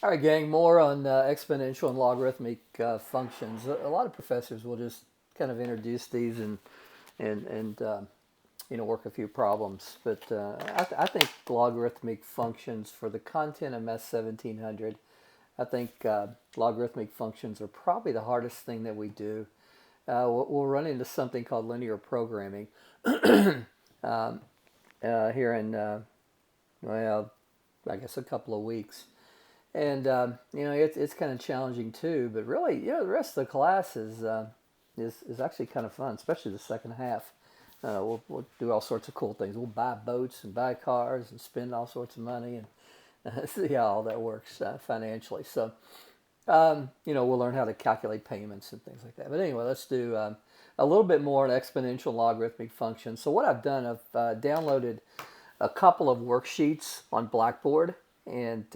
All right, gang, more on exponential and logarithmic functions. A lot of professors will just kind of introduce these and work a few problems. But I think logarithmic functions for the content of MS 1700, I think logarithmic functions are probably the hardest thing that we do. We'll run into something called linear programming here in, well, I guess a couple of weeks. And it's kind of challenging too. But really, the rest of the class is actually kind of fun, especially the second half. We'll do all sorts of cool things. We'll buy boats and buy cars and spend all sorts of money and see how all that works financially. So we'll learn how to calculate payments and things like that. But anyway, let's do a little bit more on exponential logarithmic functions. So what I've done, I've downloaded a couple of worksheets on Blackboard, and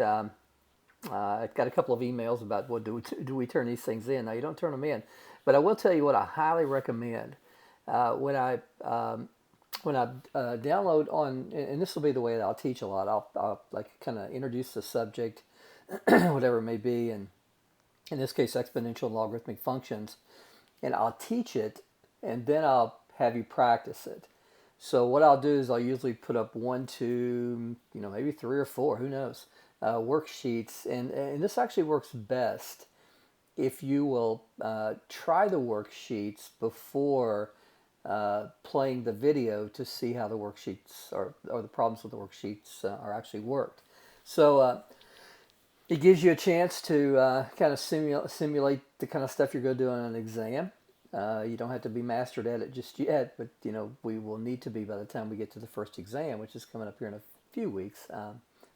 I've got a couple of emails about what do we turn these things in. Now, you don't turn them in, but I will tell you what I highly recommend. When I download on, and this will be the way that I'll teach a lot. I'll like kind of introduce the subject, whatever it may be, and in this case, exponential and logarithmic functions, and I'll teach it, and then I'll have you practice it. So what I'll do is I'll usually put up one, two, maybe three or four, who knows, worksheets, and this actually works best if you will try the worksheets before playing the video to see how the worksheets or the problems with the worksheets are actually worked. So it gives you a chance to kind of simulate the kind of stuff you're going to do on an exam. You don't have to be mastered at it just yet, but we will need to be by the time we get to the first exam, which is coming up here in a few weeks.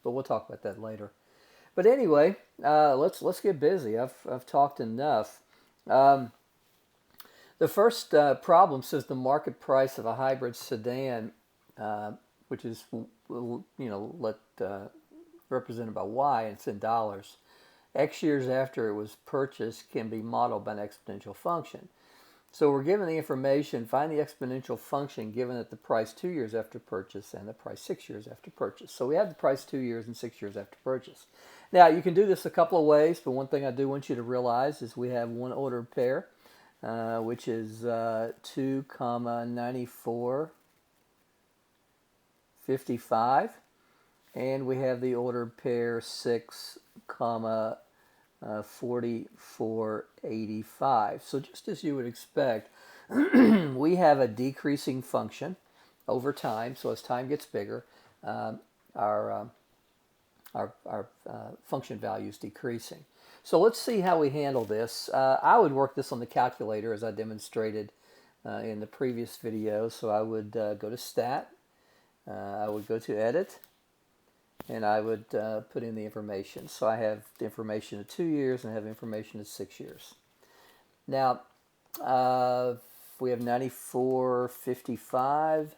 But we'll talk about that later. But anyway, let's get busy. I've talked enough. The first problem says the market price of a hybrid sedan, which is represented by Y, and it's in dollars. X years after it was purchased can be modeled by an exponential function. So we're given the information, find the exponential function given at the price 2 years after purchase and the price 6 years after purchase. So we have the price 2 years and 6 years after purchase. Now you can do this a couple of ways, but one thing I do want you to realize is we have one ordered pair, which is 2, 94, 55, and we have the ordered pair 6, 4485. So just as you would expect, we have a decreasing function over time. So as time gets bigger, our function value is decreasing. So let's see how we handle this. I would work this on the calculator as I demonstrated in the previous video. So I would go to Stat, I would go to Edit, and I would put in the information. So I have the information of 2 years and I have information of 6 years. Now, we have 94.55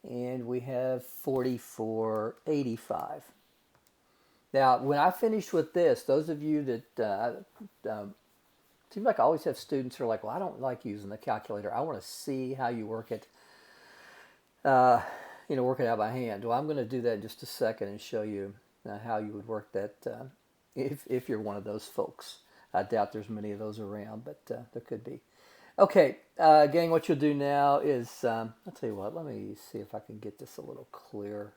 and we have 44.85. Now, when I finish with this, those of you that, seems like I always have students who are like, well, I don't like using the calculator. I want to see how you work it. Work it out by hand. Well, I'm going to do that in just a second and show you how you would work that if you're one of those folks. I doubt there's many of those around, but there could be. Okay, gang, what you'll do now is, I'll tell you what, let me see if I can get this a little clearer.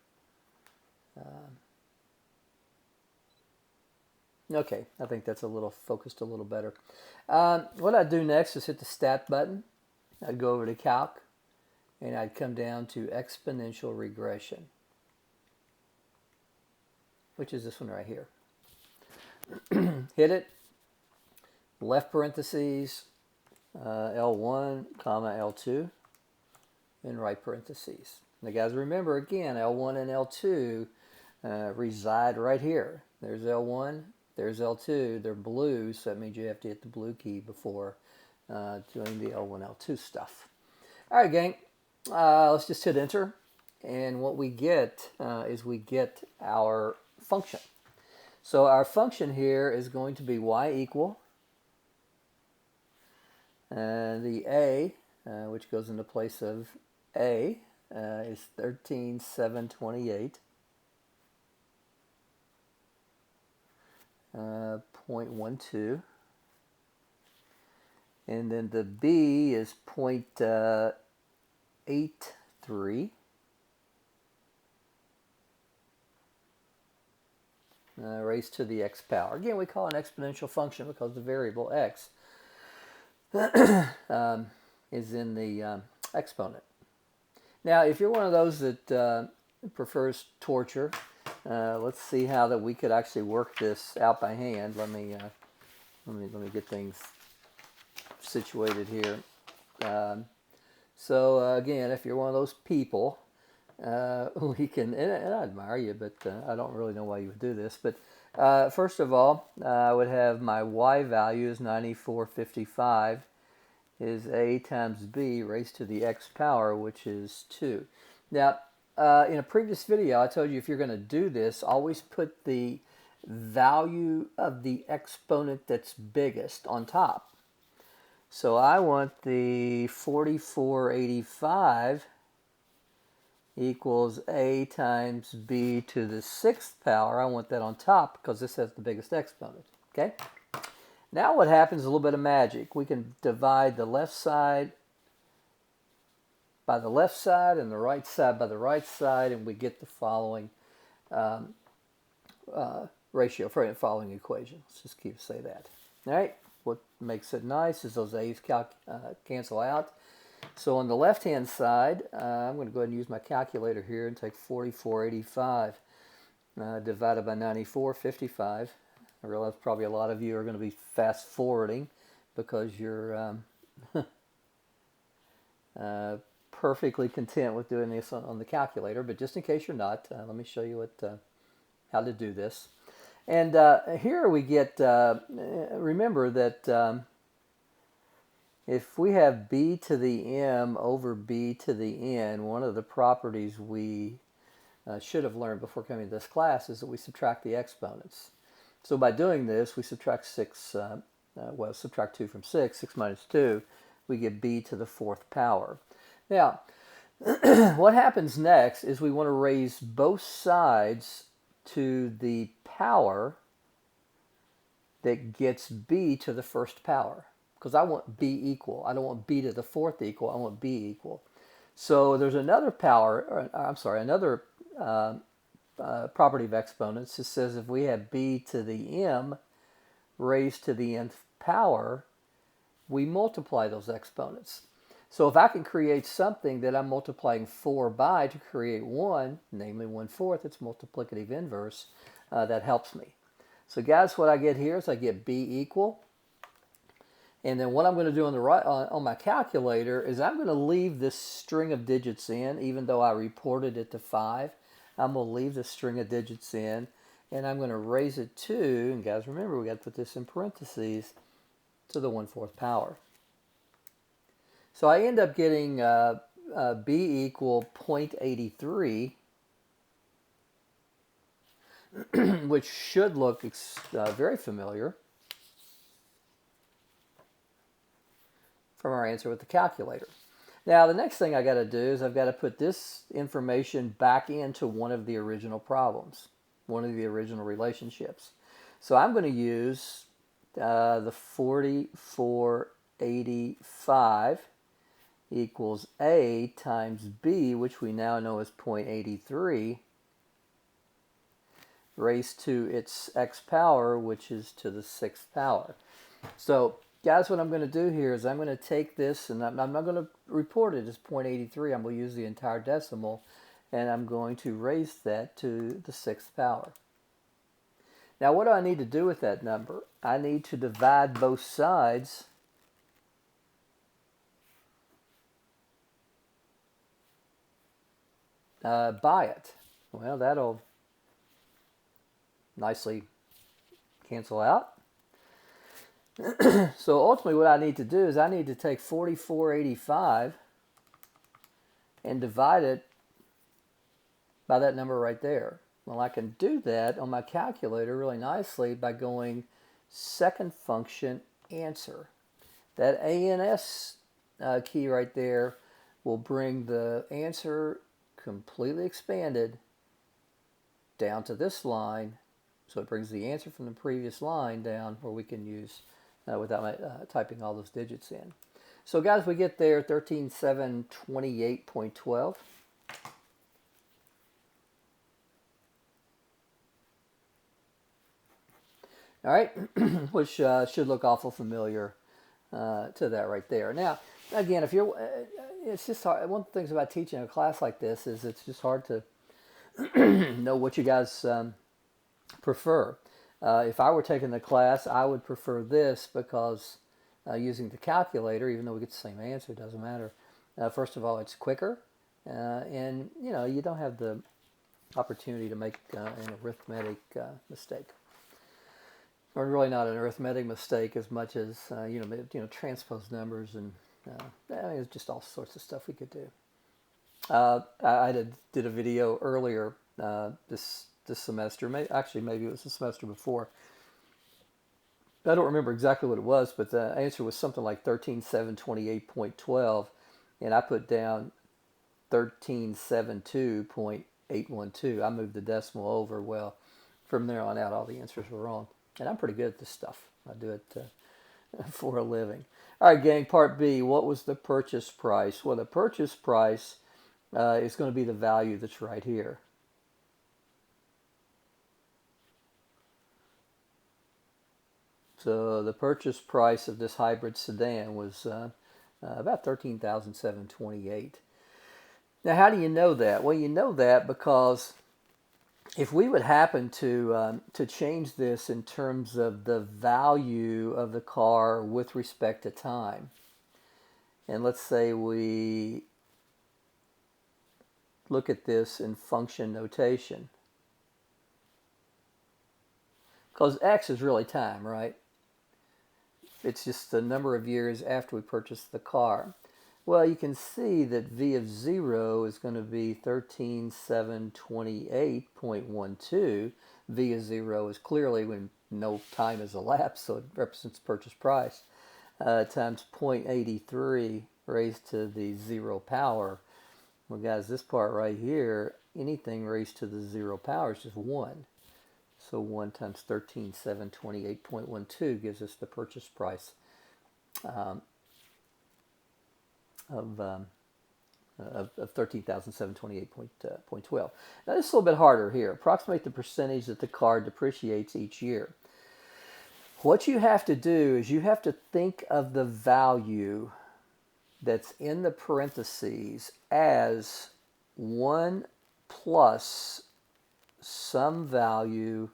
Okay, I think that's a little focused a little better. What I'd do next is hit the Stat button. I'd go over to Calc, and I'd come down to exponential regression, which is this one right here. Hit it, left parentheses, L1, L2, and right parentheses. Now guys, remember again, L1 and L2 reside right here. There's L1, there's L2, they're blue, so that means you have to hit the blue key before doing the L1, L2 stuff. All right, gang. Let's just hit enter, and what we get is we get our function. So our function here is going to be y equal the a, which goes in the place of a, is 13,728. 0.12. And then the b is 0.83. Raised to the x power. Again, we call it an exponential function because the variable x is in the exponent. Now, if you're one of those that prefers torture, let's see how that we could actually work this out by hand. Let me get things situated here. So again, if you're one of those people, we can, and I admire you, but I don't really know why you would do this. But first of all, I would have my y value is 9455 is a times b raised to the x power, which is 2. Now, in a previous video, I told you if you're going to do this, always put the value of the exponent that's biggest on top. So I want the 4485 equals a times b to the 6th power. I want that on top because this has the biggest exponent. Okay? Now what happens is a little bit of magic. We can divide the left side by the left side and the right side by the right side, and we get the following ratio for the following equation. Let's just say that. All right? What makes it nice is those a's cancel out. So on the left-hand side, I'm going to go ahead and use my calculator here and take 4485 divided by 9455. I realize probably a lot of you are going to be fast-forwarding because you're perfectly content with doing this on the calculator. But just in case you're not, let me show you how to do this. And here we get, remember that if we have b to the m over b to the n, one of the properties we should have learned before coming to this class is that we subtract the exponents. So by doing this, we subtract 6, subtract 2 from 6, 6 minus 2, we get b to the 4th power. Now, what happens next is we want to raise both sides to the power that gets b to the 1st power. Because I want b equal. I don't want b to the 4th equal. I want b equal. So there's another another property of exponents. It says if we have b to the m raised to the nth power, we multiply those exponents. So if I can create something that I'm multiplying 4 by to create 1, namely 1/4, it's multiplicative inverse, that helps me. So guys, what I get here is I get b equal. And then what I'm going to do on the right on my calculator is I'm going to leave this string of digits in, even though I reported it to 5. I'm going to leave this string of digits in, and I'm going to raise it to, and guys remember we got to put this in parentheses, to the 1/4 power. So I end up getting b equal 0.83, which should look very familiar from our answer with the calculator. Now the next thing I got to do is I've got to put this information back into one of the original problems, one of the original relationships. So I'm going to use the 4485 equals a times b, which we now know is 0.83, raised to its x power, which is to the 6th power. So guys, what I'm going to do here is I'm going to take this, and I'm not going to report it as 0.83. I'm going to use the entire decimal, and I'm going to raise that to the 6th power. Now, what do I need to do with that number? I need to divide both sides by it. Well, that'll nicely cancel out. So ultimately what I need to do is I need to take 4485 and divide it by that number right there. Well, I can do that on my calculator really nicely by going second function answer. That ANS key right there will bring the answer completely expanded down to this line So it brings the answer from the previous line down where we can use without typing all those digits in. So guys, we get there 13,728.12. All right, which should look awful familiar to that right there. Now, again, if you're, it's just hard. One of the things about teaching a class like this is it's just hard to know what you guys prefer. If I were taking the class, I would prefer this because using the calculator, even though we get the same answer, it doesn't matter. First of all, it's quicker, and you don't have the opportunity to make an arithmetic mistake. Or really not an arithmetic mistake as much as transpose numbers and it's just all sorts of stuff we could do. I did a video earlier this semester. Maybe it was the semester before. I don't remember exactly what it was, but the answer was something like 13,728.12, and I put down 1372.812. I moved the decimal over. Well, from there on out, all the answers were wrong. And I'm pretty good at this stuff. I do it for a living. All right, gang, part B. What was the purchase price? Well, the purchase price is going to be the value that's right here. So the purchase price of this hybrid sedan was about $13,728. Now, how do you know that? Well, you know that because if we would happen to change this in terms of the value of the car with respect to time, and let's say we look at this in function notation, because x is really time, right? It's just the number of years after we purchased the car. Well, you can see that v of 0 is going to be 13,728.12. V of 0 is clearly when no time has elapsed, so it represents purchase price, times 0.83 raised to the 0 power. Well, guys, this part right here, anything raised to the 0 power is just 1. So 1 times 13,728.12 gives us the purchase price of 13,728.12. Now this is a little bit harder here. Approximate the percentage that the car depreciates each year. What you have to do is you have to think of the value that's in the parentheses as 1 plus some value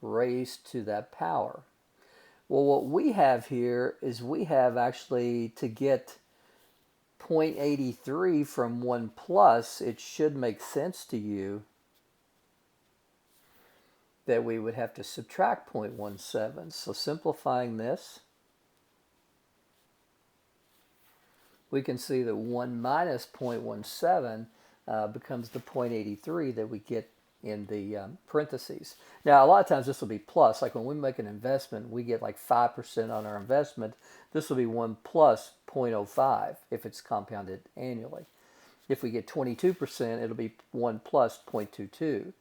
raised to that power. Well, what we have here is we have actually to get 0.83 from 1 plus, it should make sense to you that we would have to subtract 0.17. So simplifying this, we can see that 1 minus 0.17 becomes the 0.83 that we get in the parentheses. Now, a lot of times this will be plus. Like when we make an investment, we get like 5% on our investment. This will be 1 plus 0.05 if it's compounded annually. If we get 22%, it'll be 1 plus 0.22.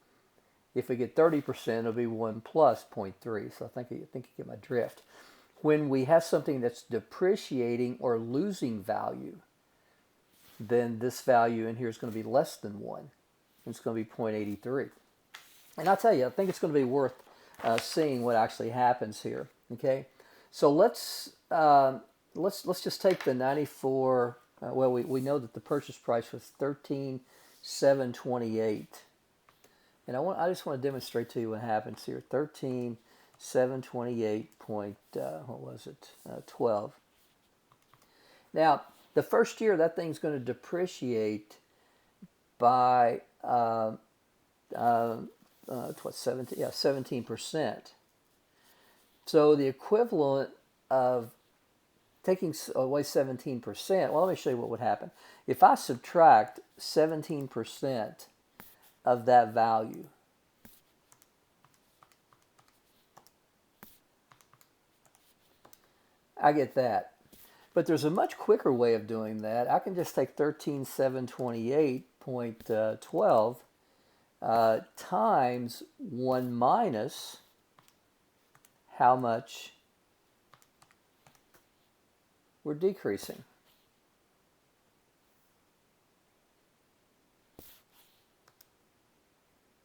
If we get 30%, it'll be 1 plus 0.3. So I think you get my drift. When we have something that's depreciating or losing value, then this value in here is going to be less than 1. It's going to be 0.83. And I'll tell you, I think it's going to be worth seeing what actually happens here. Okay, so let's just take the 94. Well, we know that the purchase price was 13,728, and I just want to demonstrate to you what happens here. 13,728 point what was it? 12. Now, the first year that thing's going to depreciate by 17%. So the equivalent of taking away 17%, well, let me show you what would happen. If I subtract 17% of that value, I get that. But there's a much quicker way of doing that. I can just take 13,728.12 times 1 minus how much we're decreasing.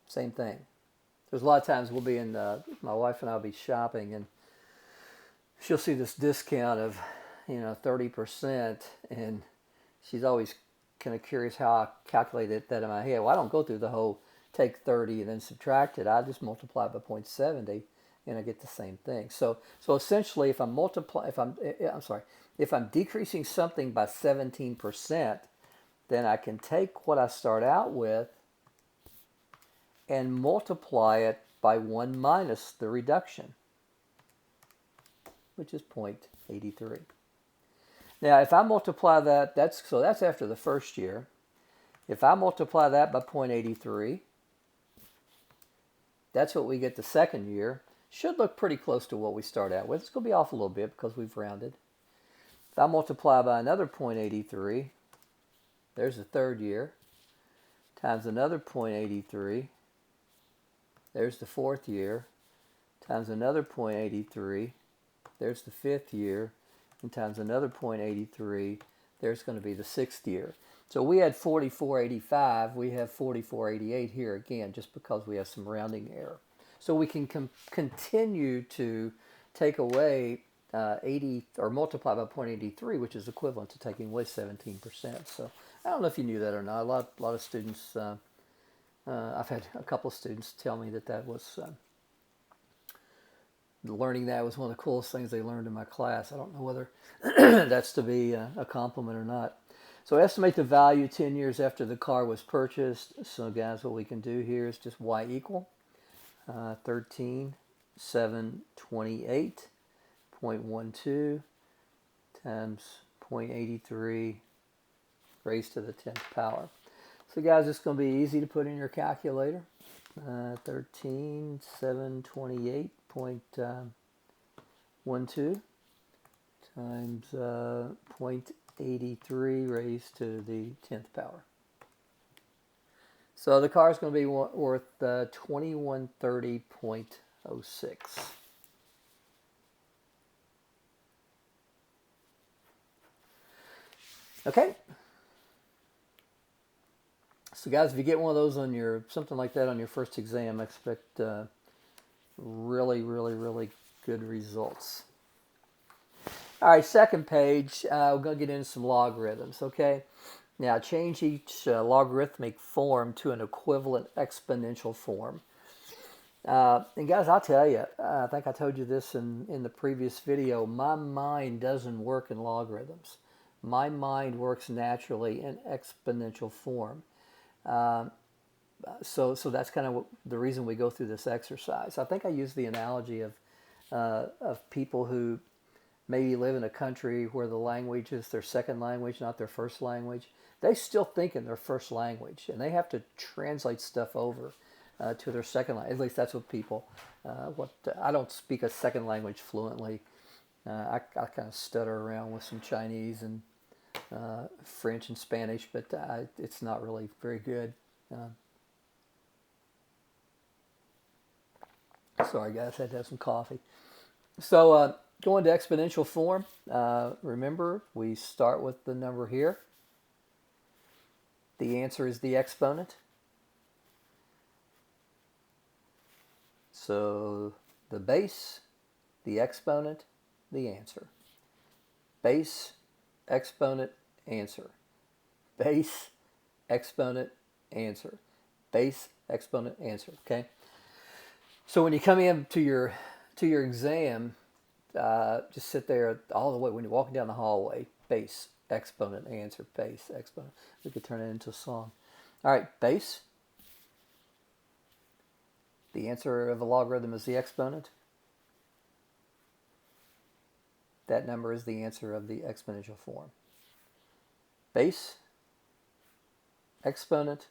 Same thing. There's a lot of times we'll be in, my wife and I will be shopping, and she'll see this discount of, 30%, and she's always kind of curious how I calculate that in my head. Well, I don't go through the whole take 30 and then subtract it. I just multiply by 0.70, and I get the same thing. So essentially, if I'm decreasing something by 17%, then I can take what I start out with and multiply it by 1 minus the reduction, which is 0.83. Now, if I multiply that, that's after the first year. If I multiply that by 0.83, that's what we get the second year. Should look pretty close to what we start out with. It's going to be off a little bit because we've rounded. If I multiply by another 0.83, there's the third year, times another 0.83, there's the fourth year, times another 0.83, there's the fifth year, and times another 0.83, there's going to be the sixth year. So we had 4485, we have 4488 here again, just because we have some rounding error. So we can continue to take away 80 or multiply by 0.83, which is equivalent to taking away 17%. So I don't know if you knew that or not. A lot of students, I've had a couple of students tell me that was learning that was one of the coolest things they learned in my class. I don't know whether that's to be a compliment or not. So estimate the value 10 years after the car was purchased. So guys, what we can do here is just y equal 13,728.12 times 0.83 raised to the 10th power. So guys, it's going to be easy to put in your calculator. 13,728.12 times 0.83 raised to the 10th power. So the car is going to be worth 2130.06. Okay. So guys, if you get one of those on something like that on your first exam, I expect really, really, really good results. All right, second page, we're going to get into some logarithms, okay? Now, change each logarithmic form to an equivalent exponential form. And guys, I'll tell you, I think I told you this in the previous video, my mind doesn't work in logarithms. My mind works naturally in exponential form. So that's kind of the reason we go through this exercise. I think I use the analogy of people who maybe live in a country where the language is their second language, not their first language. They still think in their first language, and they have to translate stuff over to their second language. At least that's what people. I don't speak a second language fluently. I kind of stutter around with some Chinese and French and Spanish, but it's not really very good. Sorry guys, I had to have some coffee. So going to exponential form, remember we start with the number here. The answer is the exponent. So the base, the exponent, the answer. Base, exponent, answer. Base, exponent, answer. Base, exponent, answer. Okay. So when you come in to your exam, just sit there all the way when you're walking down the hallway. Base, exponent, answer. Base, exponent. We could turn it into a song. All right, base. The answer of a logarithm is the exponent. That number is the answer of the exponential form. Base, exponent,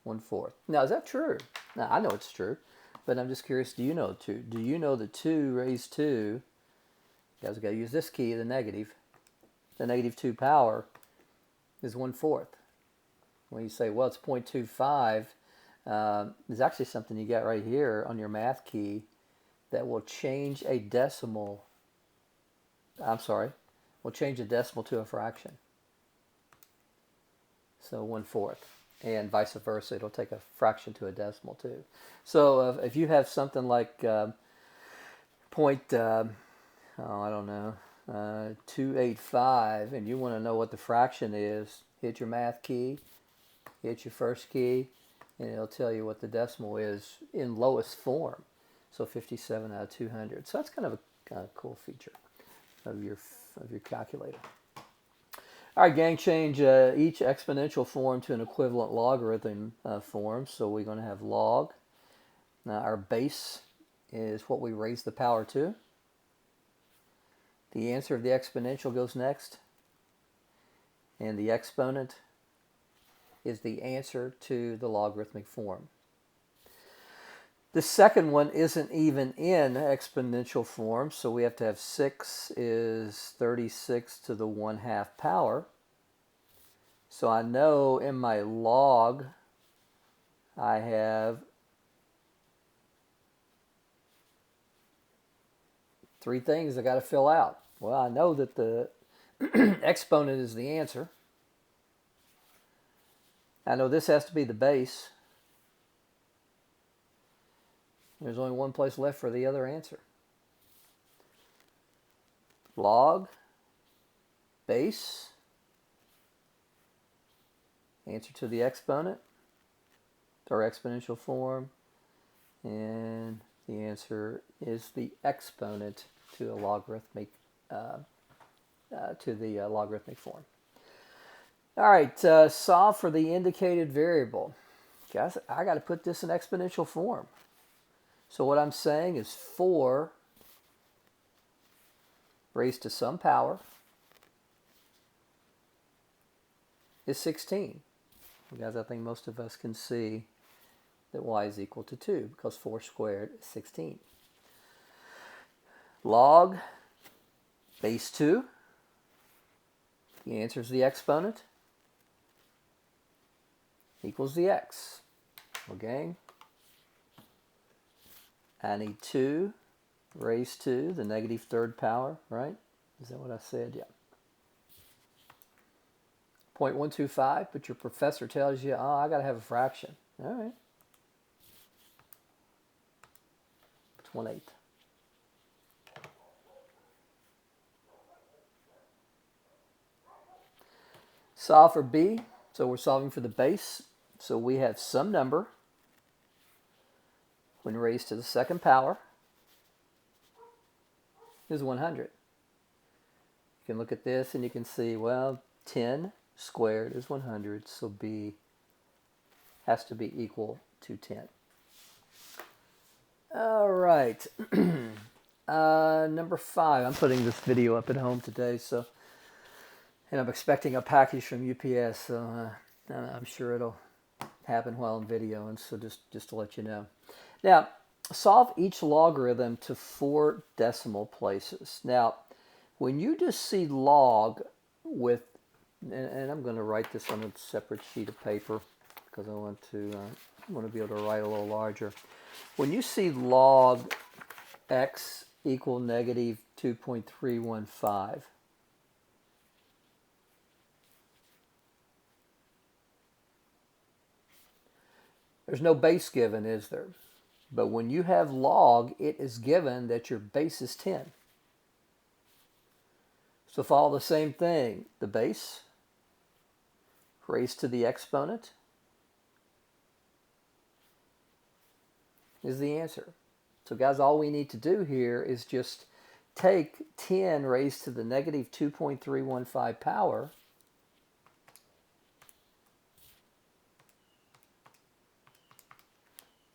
1/4. Now, is that true? Now, I know it's true, but I'm just curious, do you know 2? Do you know that 2 raised to, you guys have got to use this key, the negative 2 power is 1/4. When you say, well, it's 0.25, there's actually something you got right here on your math key that will change a decimal. I'm sorry, will change a decimal to a fraction. So 1/4. And vice versa, it'll take a fraction to a decimal too. So if you have something like point, I don't know, 285, and you want to know what the fraction is, hit your math key, hit your first key, and it'll tell you what the decimal is in lowest form. So 57 out of 200. So that's kind of a cool feature of your calculator. All right, gang, change each exponential form to an equivalent logarithm form. So we're going to have log. Now our base is what we raise the power to. The answer of the exponential goes next. And the exponent is the answer to the logarithmic form. The second one isn't even in exponential form, so we have to have 6 is 36 to the 1/2 power. So I know in my log I have 3 things I got to fill out. Well, I know that the exponent is the answer. I know this has to be the base. There's only one place left for the other answer. Log, base, answer to the exponent, or exponential form, and the answer is the exponent to a logarithmic logarithmic form. All right, solve for the indicated variable. Guys, I got to put this in exponential form. So what I'm saying is 4 raised to some power is 16. Guys, I think most of us can see that y is equal to 2 because 4 squared is 16. Log base 2. The answer is the exponent equals the x. Well, gang, I need 2 raised to the negative third power, right? Is that what I said? Yeah. 0.125, but your professor tells you, oh, I got to have a fraction. All right. It's 1/8. Solve for b. So we're solving for the base. So we have some number when raised to the second power is 100. You can look at this and you can see, well, 10 squared is 100, so b has to be equal to 10. All right. Number 5. I'm putting this video up at home today, and I'm expecting a package from UPS, so I'm sure it'll happen while in video, and so just to let you know. Now, solve each logarithm to 4 decimal places. Now, when you just see log with, and I'm going to write this on a separate sheet of paper because I want to be able to write a little larger. When you see log x equal negative 2.315, there's no base given, is there? But when you have log, it is given that your base is 10. So follow the same thing. The base raised to the exponent is the answer. So guys, all we need to do here is just take 10 raised to the negative 2.315 power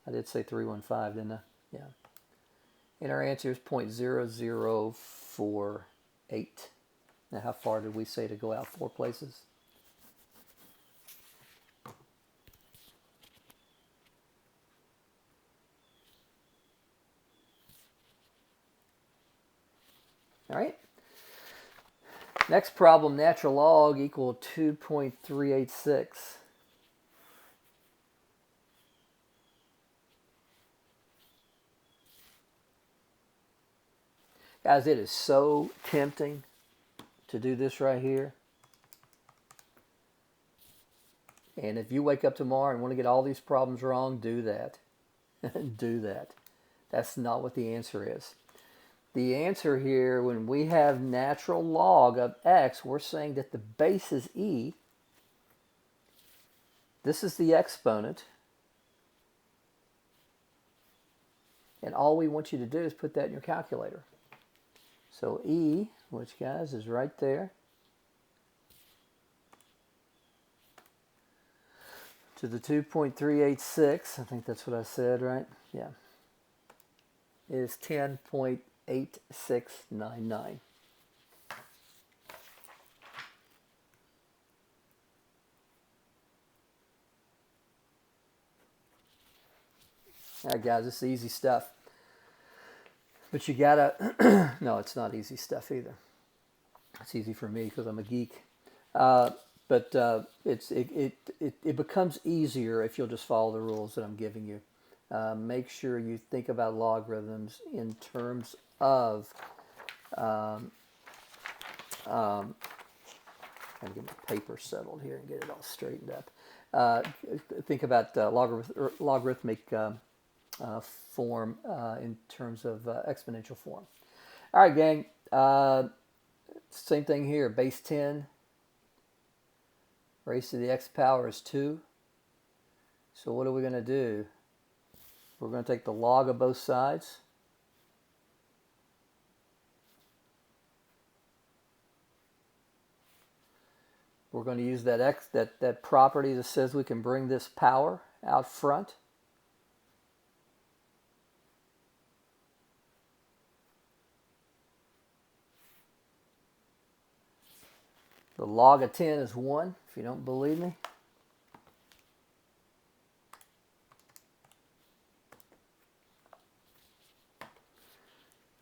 I did say 315, didn't I? Yeah. And our answer is 0.0048. Now, how far did we say to go out? 4 places? All right. Next problem, natural log equal 2.386. Guys, it is so tempting to do this right here. And if you wake up tomorrow and want to get all these problems wrong, do that. Do that. That's not what the answer is. The answer here, when we have natural log of x, we're saying that the base is e. This is the exponent. And all we want you to do is put that in your calculator. So e, which, guys, is right there, to the 2.386, I think that's what I said, right? Yeah. Is 10.8699. All right, guys, this is easy stuff. But you gotta, no, it's not easy stuff either. It's easy for me because I'm a geek. But it becomes easier if you'll just follow the rules that I'm giving you. Make sure you think about logarithms in terms of, I'm going to get my paper settled here and get it all straightened up. Think about logarithmic form in terms of exponential form. All right, gang. Same thing here. Base 10 raised to the x power is 2. So what are we going to do? We're going to take the log of both sides. We're going to use that property that says we can bring this power out front. The log of 10 is 1, if you don't believe me.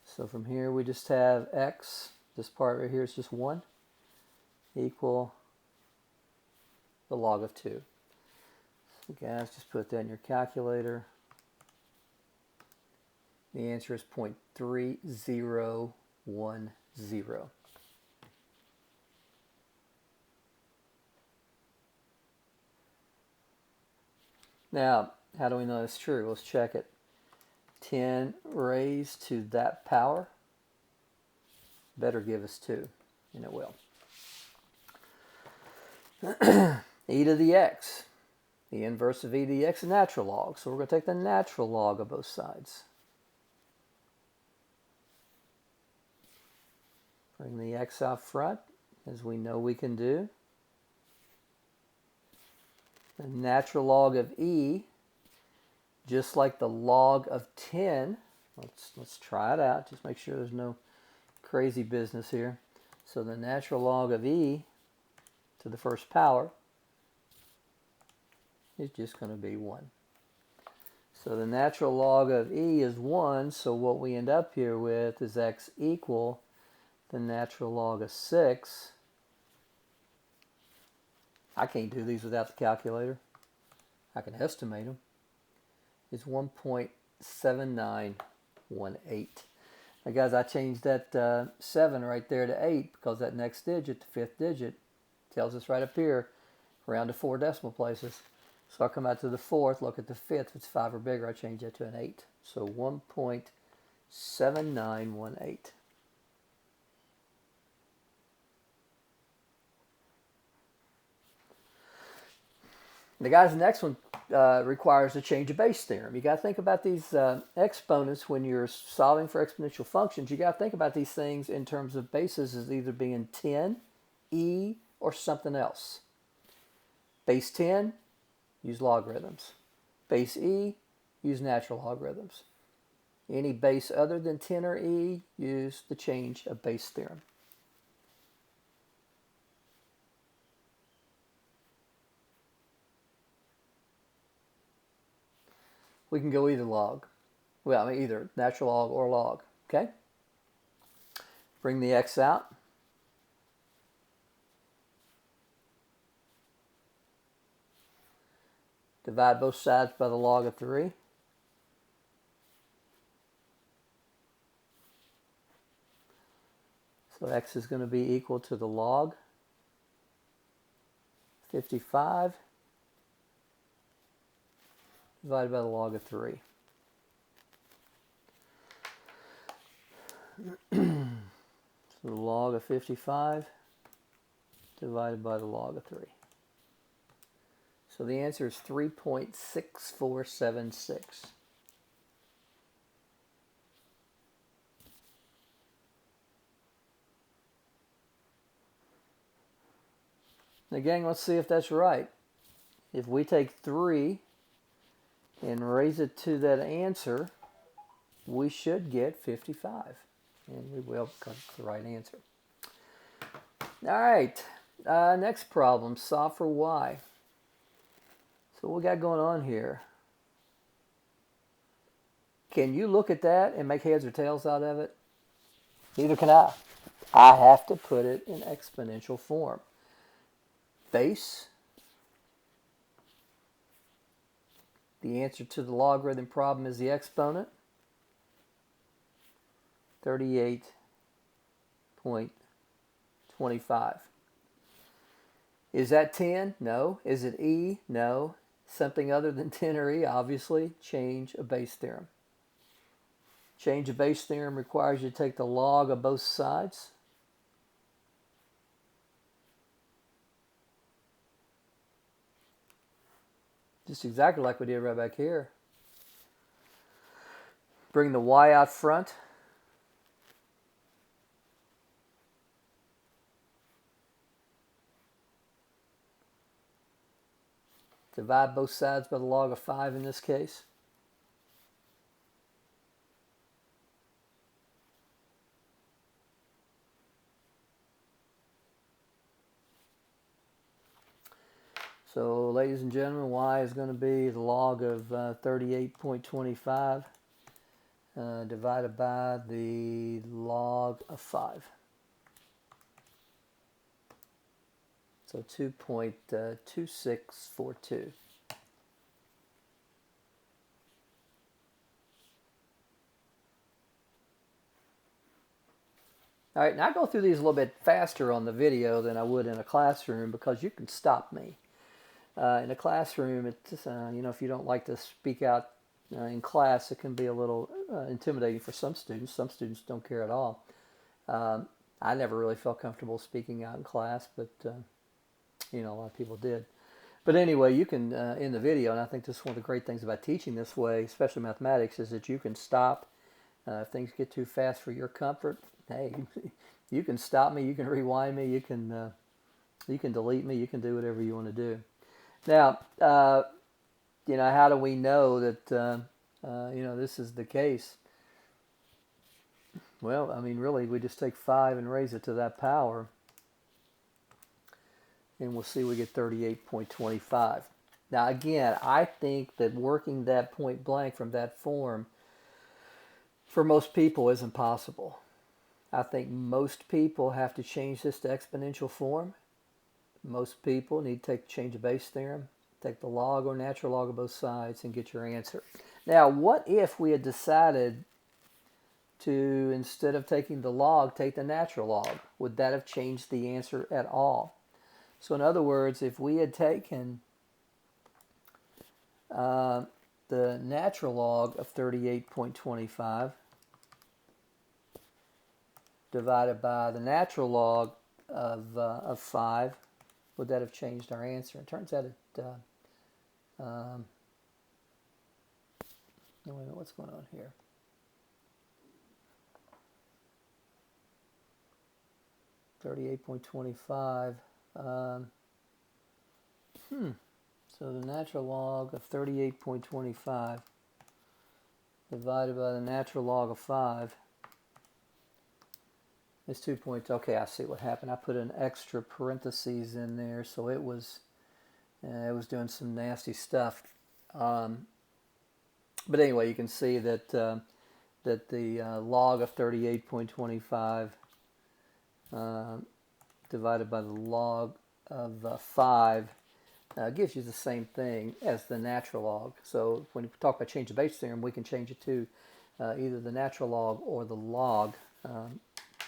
So from here we just have x, this part right here is just 1, equal the log of 2. So guys, just put that in your calculator. The answer is 0.3010. Now, how do we know it's true? Let's check it. 10 raised to that power better give us 2, and it will. E to the x. The inverse of e to the x is natural log. So we're going to take the natural log of both sides. Bring the x out front, as we know we can do. The natural log of e, just like the log of 10. Let's try it out. Just make sure there's no crazy business here. So the natural log of e to the first power is just going to be 1. So the natural log of e is 1, so what we end up here with is x equal the natural log of 6. I can't do these without the calculator. I can estimate them. It's 1.7918. Now guys, I changed that 7 right there to 8 because that next digit, the 5th digit, tells us right up here, round to 4 decimal places. So I come out to the 4th, look at the 5th, if it's 5 or bigger, I change that to an 8. So 1.7918. The guys, the next one requires a change of base theorem. You got to think about these exponents when you're solving for exponential functions. You got to think about these things in terms of bases as either being 10, e, or something else. Base 10, use logarithms. Base e, use natural logarithms. Any base other than 10 or e, use the change of base theorem. We can go either log. Well, I mean either natural log or log, okay? Bring the x out. Divide both sides by the log of 3. So x is going to be equal to the log 55 divided by the log of 3. So the log of 55 divided by the log of 3. So the answer is 3.6476. Again, let's see if that's right. If we take 3 and raise it to that answer, we should get 55. And we will, because it's the right answer. All right, next problem, solve for y. So what we got going on here? Can you look at that and make heads or tails out of it? Neither can I. I have to put it in exponential form. Base, the answer to the logarithm problem is the exponent, 38.25. Is that 10? No. Is it e? No. Something other than 10 or e, obviously. Change of base theorem. Change of base theorem requires you to take the log of both sides. Just exactly like we did right back here. Bring the y out front. Divide both sides by the log of 5 in this case. So, ladies and gentlemen, y is going to be the log of 38.25 divided by the log of 5. So 2.2642. All right, now I go through these a little bit faster on the video than I would in a classroom because you can stop me. In a classroom, it's if you don't like to speak out in class, it can be a little intimidating for some students. Some students don't care at all. I never really felt comfortable speaking out in class, but a lot of people did. But anyway, you can in the video, and I think this is one of the great things about teaching this way, especially mathematics, is that you can stop if things get too fast for your comfort. Hey, you can stop me, you can rewind me, you can delete me, you can do whatever you want to do. Now, how do we know that this is the case? Well, I mean, really, we just take 5 and raise it to that power, and we'll see we get 38.25. Now, again, I think that working that point blank from that form for most people isn't possible. I think most people have to change this to exponential form. Most people need to change the base theorem, take the log or natural log of both sides, and get your answer. Now, what if we had decided to, instead of taking the log, take the natural log? Would that have changed the answer at all? So in other words, if we had taken the natural log of 38.25 divided by the natural log of 5, would that have changed our answer? It turns out it, wait a minute, what's going on here? $38.25. So the natural log of 38.25 divided by the natural log of 5 is 2 points. Okay, I see what happened. I put an extra parentheses in there, so it was doing some nasty stuff. But anyway, you can see that that the log of 38.25 divided by the log of 5 gives you the same thing as the natural log. So when we talk about change of base theorem, we can change it to either the natural log or the log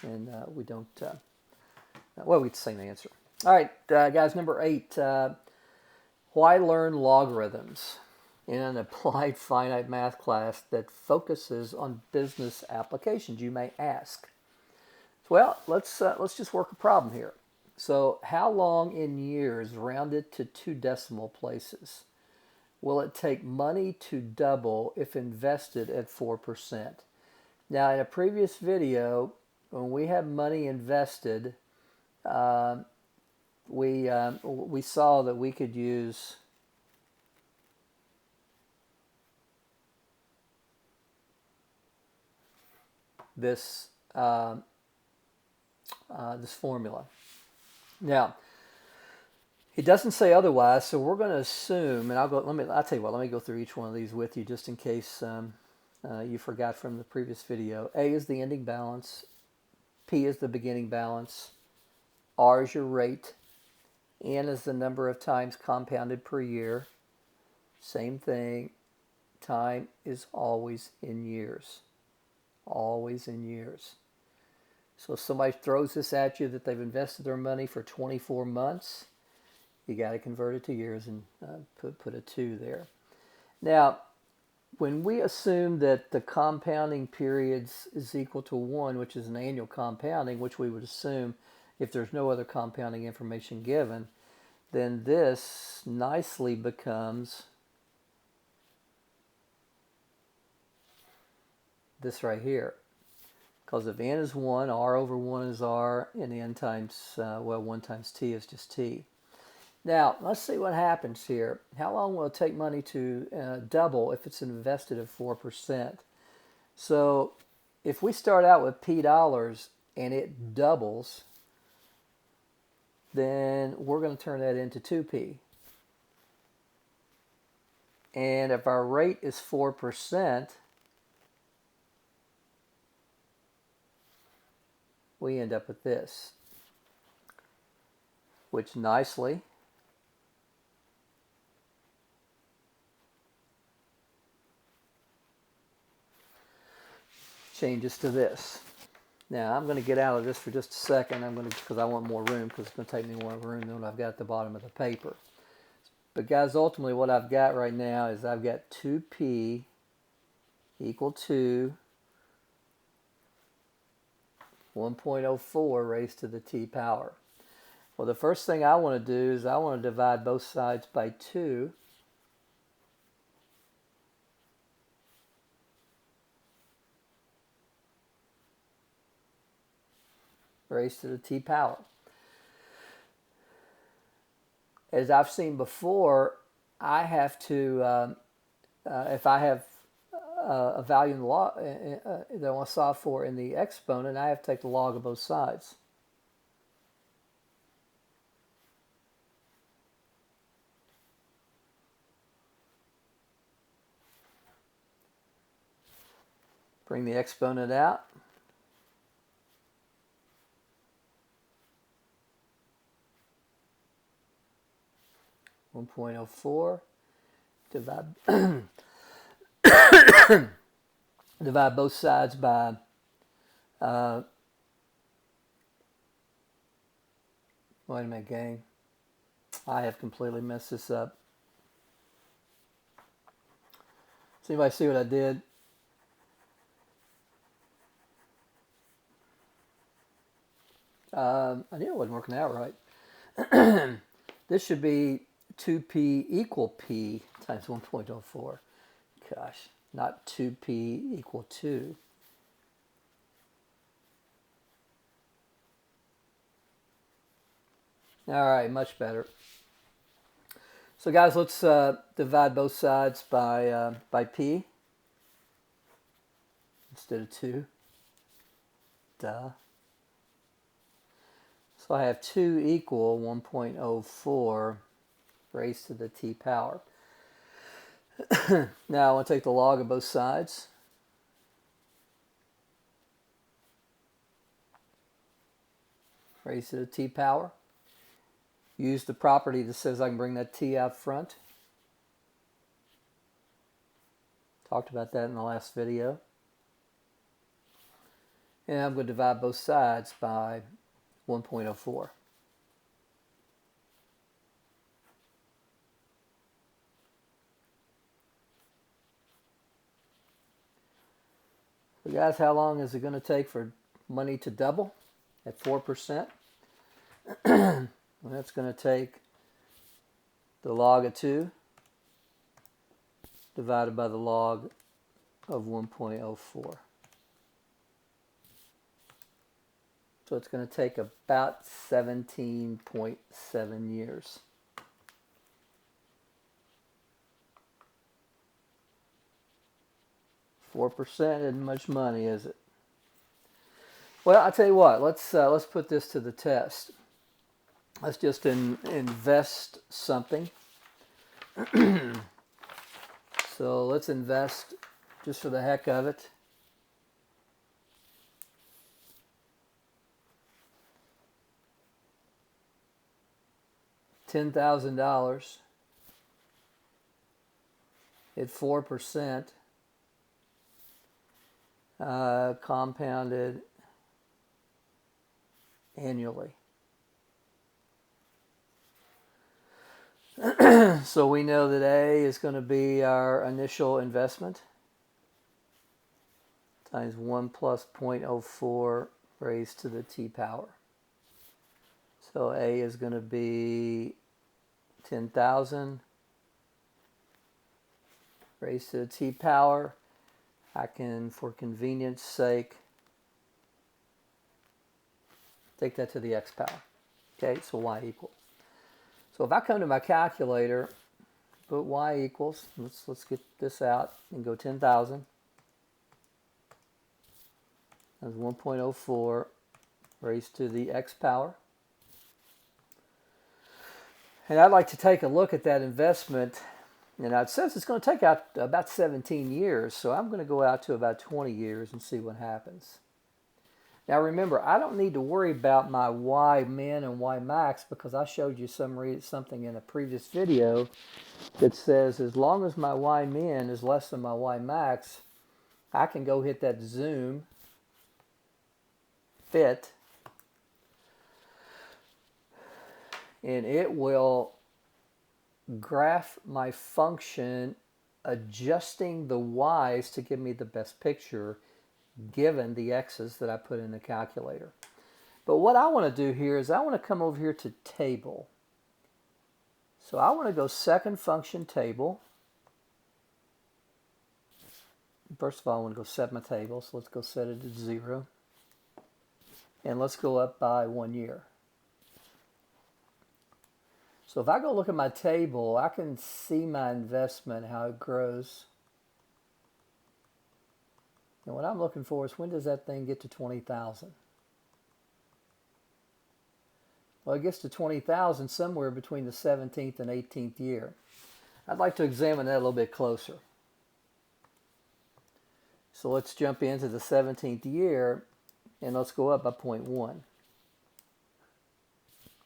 and we don't, well, we get the same answer. All right, guys, number 8, why learn logarithms in an applied finite math class that focuses on business applications, you may ask. Well, let's just work a problem here. So how long in years, rounded to 2 decimal places, will it take money to double if invested at 4%? Now, in a previous video, when we have money invested, we saw that we could use this this formula. Now, it doesn't say otherwise, so we're going to assume, and I'll tell you what, let me go through each one of these with you just in case you forgot from the previous video. A is the ending balance, P is the beginning balance, R is your rate, N is the number of times compounded per year. Same thing, time is always in years. Always in years. So if somebody throws this at you that they've invested their money for 24 months, you got to convert it to years and put a 2 there. Now, when we assume that the compounding periods is equal to 1, which is an annual compounding, which we would assume if there's no other compounding information given, then this nicely becomes this right here. Because if n is 1, r over 1 is r, and n times, 1 times t is just t. Now, let's see what happens here. How long will it take money to double if it's invested at 4%? So if we start out with p dollars and it doubles, then we're going to turn that into 2p. And if our rate is 4%, we end up with this, which nicely changes to this. Now I'm going to get out of this for just a second. Because I want more room, because it's going to take me more room than what I've got at the bottom of the paper. But guys, ultimately what I've got right now is I've got 2p equal to 1.04 raised to the t power. Well, the first thing I want to do is I want to divide both sides by 2. Raised to the t power. As I've seen before, I have to, if I have a value in the log that I want to solve for in the exponent, I have to take the log of both sides. Bring the exponent out. (1.04) divide divide both sides by wait a minute, gang. I have completely messed this up. Does anybody see what I did? I knew it wasn't working out right. This should be 2p equal p times 1.04. Gosh, not 2p equal 2. All right, much better. So guys, let's divide both sides by p instead of 2. Duh. So I have 2 equal 1.04 raised to the t power. Now I want to take the log of both sides. Raised to the t power. Use the property that says I can bring that t out front. Talked about that in the last video. And I'm going to divide both sides by 1.04. So guys, how long is it going to take for money to double at 4%? Well, that's going to take the log of 2 divided by the log of 1.04. So it's going to take about 17.7 years. 4% isn't much money, is it? Well, I'll tell you what. Let's put this to the test. Let's just invest something. So let's invest just for the heck of it. $10,000 at 4%, compounded annually. So we know that A is going to be our initial investment times 1 plus 0.04 raised to the t power. So A is going to be 10,000 raised to the t power. I can, for convenience sake, take that to the x power. Okay, so y equals. So if I come to my calculator, put y equals, let's get this out and go 10,000. That's 1.04 raised to the x power. And I'd like to take a look at that investment. And it says it's going to take out about 17 years, so I'm going to go out to about 20 years and see what happens. Now remember, I don't need to worry about my y min and y max because I showed you something in a previous video that says as long as my y min is less than my y max, I can go hit that zoom fit and it will graph my function adjusting the y's to give me the best picture given the x's that I put in the calculator. But what I want to do here is I want to come over here to table. So I want to go second function table. First of all, I want to go set my table. So let's go set it to 0. And let's go up by 1 year. So if I go look at my table, I can see my investment, how it grows. And what I'm looking for is when does that thing get to 20,000? Well, it gets to 20,000 somewhere between the 17th and 18th year. I'd like to examine that a little bit closer. So let's jump into the 17th year and let's go up by 0.1. All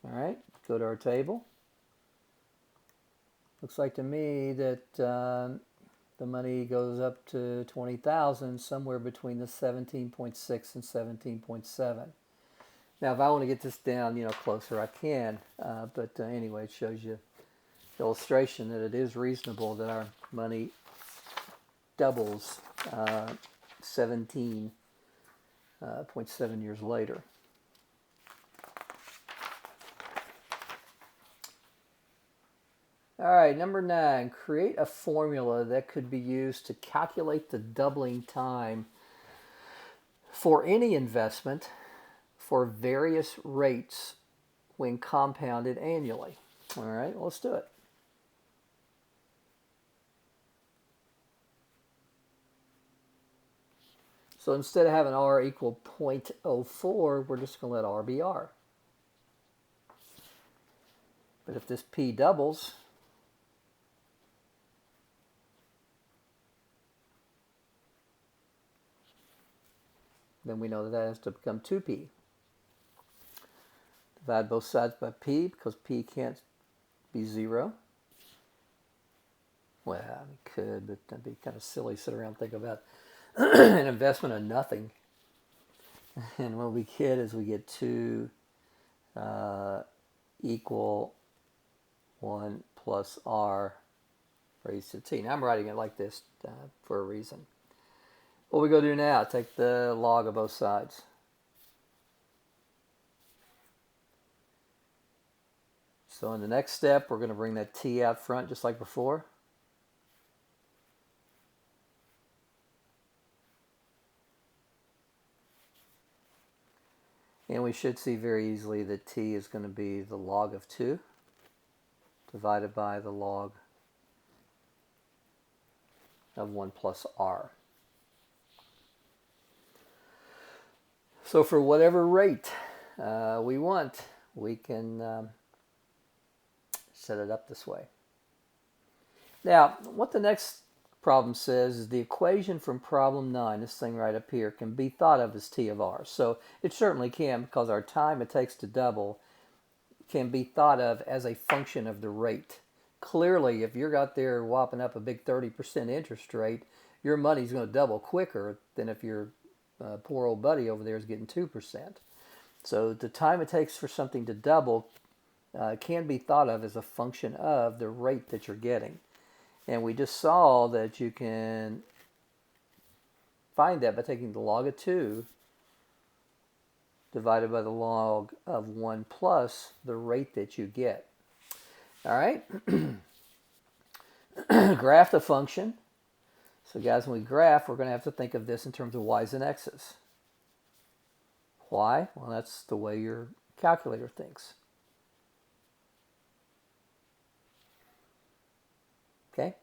right, go to our table. Looks like to me that the money goes up to 20,000 somewhere between the 17.6 and 17.7. Now, if I want to get this down, closer, I can. But anyway, it shows you the illustration that it is reasonable that our money doubles 17.7 years later. All right, number 9, create a formula that could be used to calculate the doubling time for any investment for various rates when compounded annually. All right, let's do it. So instead of having R equal 0.04, we're just going to let R be R. But if this P doubles, then we know that that has to become 2P. Divide both sides by P because P can't be 0. Well, it could, but that'd be kind of silly to sit around and think about an investment of nothing. And what we get is we get 2 equal 1 plus r raised to t. Now I'm writing it like this for a reason. What we go do now, take the log of both sides. So in the next step, we're going to bring that t out front just like before. And we should see very easily that t is going to be the log of 2 divided by the log of 1 plus r. So for whatever rate we want, we can set it up this way. Now, what the next problem says is the equation from problem 9, this thing right up here, can be thought of as t of r. So it certainly can, because our time it takes to double can be thought of as a function of the rate. Clearly, if you're out there whopping up a big 30% interest rate, your money's going to double quicker than if your poor old buddy over there is getting 2%. So the time it takes for something to double can be thought of as a function of the rate that you're getting. And we just saw that you can find that by taking the log of 2 divided by the log of 1 plus the rate that you get. All right? Graph the function. So guys, when we graph, we're going to have to think of this in terms of y's and x's. Why? Well, that's the way your calculator thinks. Okay?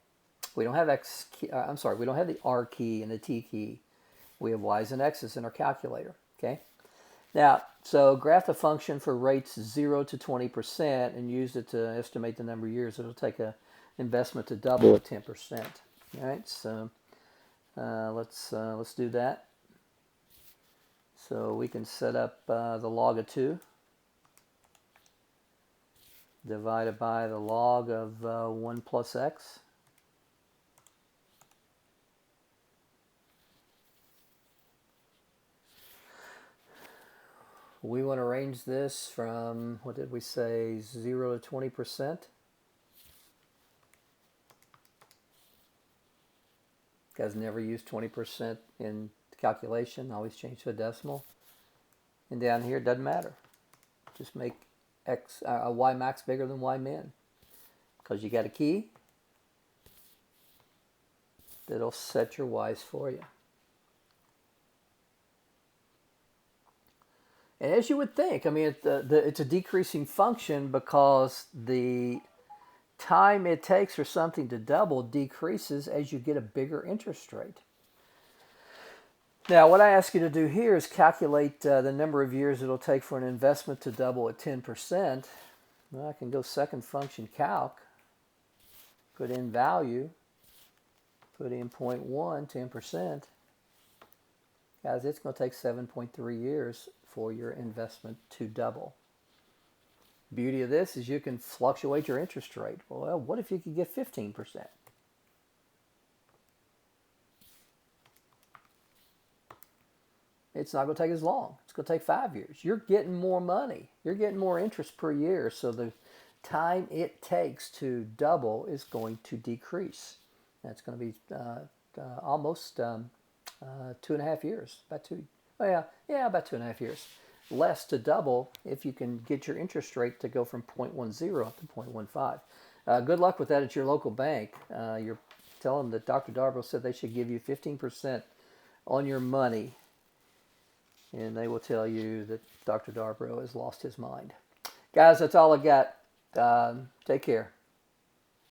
We don't have we don't have the R key and the T key. We have y's and x's in our calculator. Okay? Now, so graph the function for rates 0 to 20% and use it to estimate the number of years it'll take an investment to double at 10%. All right, so let's do that. So we can set up the log of 2 divided by the log of 1 plus x. We want to range this from, what did we say, 0 to 20%. Guys never use 20% in calculation, always change to a decimal. And down here, it doesn't matter. Just make y max bigger than y min. Because you got a key that'll set your y's for you. And as you would think, I mean, it's a decreasing function because the time it takes for something to double decreases as you get a bigger interest rate. Now, what I ask you to do here is calculate the number of years it'll take for an investment to double at 10%. Well, I can go second function calc, put in value, put in 0.1, 10%. Guys, it's going to take 7.3 years for your investment to double. Beauty of this is you can fluctuate your interest rate. Well, what if you could get 15%? It's not going to take as long. It's going to take 5 years. You're getting more money. You're getting more interest per year. So the time it takes to double is going to decrease. That's going to be almost 2.5 years. About 2.5 years. Less to double if you can get your interest rate to go from 0.10 to 0.15. Good luck with that at your local bank. You're telling them that Dr. Darbo said they should give you 15% on your money. And they will tell you that Dr. Darbo has lost his mind. Guys, that's all I got. Take care.